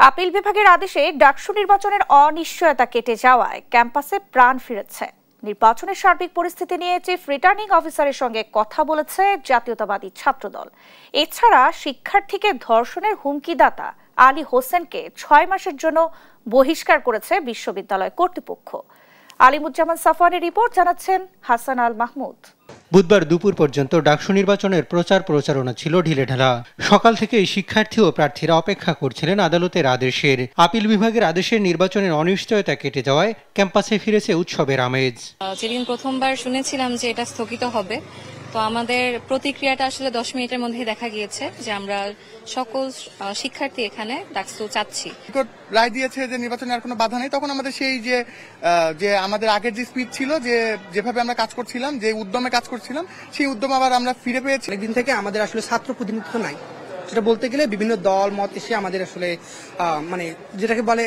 Appeal বিভাগের আদেশে ডাকসু নির্বাচনের অনিশ্চয়তা কেটে যাওয়ায় ক্যাম্পাসে প্রাণ ফিরেছে। নির্বাচনের সার্বিক পরিস্থিতি নিয়ে চিফ রিটার্নিং অফিসারের সঙ্গে কথা বলেছে জাতীয়তাবাদী ছাত্রদল। এছাড়া শিক্ষার্থীকে ধর্ষণের হুমকিদাতা আলী হোসেনকে 6 মাসের জন্য বহিষ্কার করেছে বিশ্ববিদ্যালয় কর্তৃপক্ষ। আলিমুজ্জামান সাফওয়ানের রিপোর্ট, জানাচ্ছেন হাসান আল মাহমুদ। বুধবার দুপুর পর্যন্ত ডাকসু নির্বাচনের প্রচারণা ছিল ঢিলেঢালা। সকাল থেকেই শিক্ষার্থী ও প্রার্থীরা অপেক্ষা করছিলেন আদালতের আদেশের। আপিল বিভাগের আদেশের নির্বাচনের অনিশ্চয়তা কেটে যাওয়ায় ক্যাম্পাসে ফিরেছে উৎসবের আমেজ। যেদিন প্রথমবার শুনেছিলাম যে এটা স্থগিত হবে, তো আমাদের প্রতিক্রিয়াটা আসলে 10 মিনিটের মধ্যে দেখা গিয়েছে যে আমরা সকল শিক্ষার্থী এখানে ডাকসু চাচ্ছি। রায় দিয়েছে যে নির্বাচনে আর কোনো বাধা নেই, তখন আমাদের সেই যে আমাদের আগের যে স্পিড ছিল, যেভাবে আমরা কাজ করছিলাম, যে উদ্যমে কাজ করছিলাম, সেই উদ্যম আবার আমরা ফিরে পেয়েছি। একদিন থেকে আমাদের আসলে ছাত্র প্রতিনিধিত্ব নাই, সেটা বলতে গেলে বিভিন্ন দল মত এসে আমাদের আসলে মানে যেটাকে বলে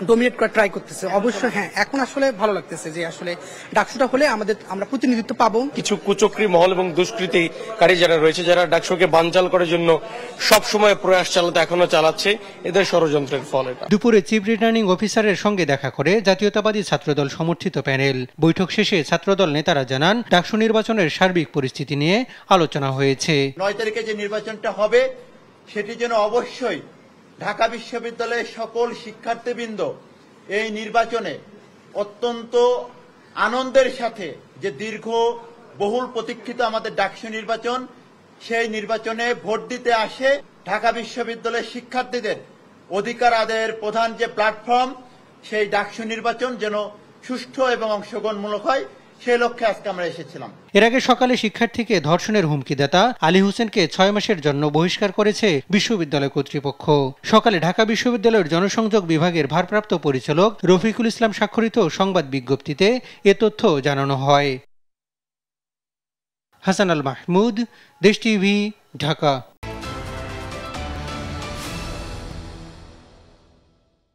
ডোমিনেট করা ট্রাই করতেছে। অবশ্যই হ্যাঁ, এখন আসলে ভালো লাগতেছে যে আসলে ডাকসুটা হলে আমরা প্রতিনিধিত্ব পাবো। কিছু কুচক্রী মহল এবং দুষ্কৃতিকারী যারা রয়েছে, যারা ডাকসুকে বানচাল করার জন্য সবসময় প্রয়াস চালাতে এখনো চালাচ্ছে, এদের ষড়যন্ত্রের ফল এটা। দুপুরে চিফ রিটার্নিং অফিসারের সঙ্গে দেখা করে জাতীয়তাবাদী ছাত্রদল সমর্থিত প্যানেল। বৈঠক শেষে ছাত্রদল নেতারা জানান, ডাকসু নির্বাচনের সার্বিক পরিস্থিতি নিয়ে আলোচনা হয়েছে। 9 তারিখে যে নির্বাচনটা হবে সেটি যেন অবশ্যই ঢাকা বিশ্ববিদ্যালয়ের সকল শিক্ষার্থীবৃন্দ এই নির্বাচনে অত্যন্ত আনন্দের সাথে, যে দীর্ঘ বহুল প্রতীক্ষিত আমাদের ডাকসু নির্বাচন, সেই নির্বাচনে ভোট দিতে আসে। ঢাকা বিশ্ববিদ্যালয়ের শিক্ষার্থীদের অধিকার আদায়ের প্রধান যে প্ল্যাটফর্ম, সেই ডাকসু নির্বাচন যেন সুষ্ঠু এবং অংশগ্রহণমূলক হয়, সেই লক্ষ্যে আজকে আমরা এসেছিলাম। এর আগে সকালে শিক্ষার্থীকে ধর্ষণের হুমকিদাতা আলী হোসেনকে 6 মাসের জন্য বহিষ্কার করেছে বিশ্ববিদ্যালয় কর্তৃপক্ষ। সকালে ঢাকা বিশ্ববিদ্যালয়ের জনসংযোগ বিভাগের ভারপ্রাপ্ত পরিচালক রফিকুল ইসলাম স্বাক্ষরিত সংবাদ বিজ্ঞপ্তিতে এ তথ্য জানানো হয়। হাসান আল মাহমুদ, দেশ টিভি, ঢাকা।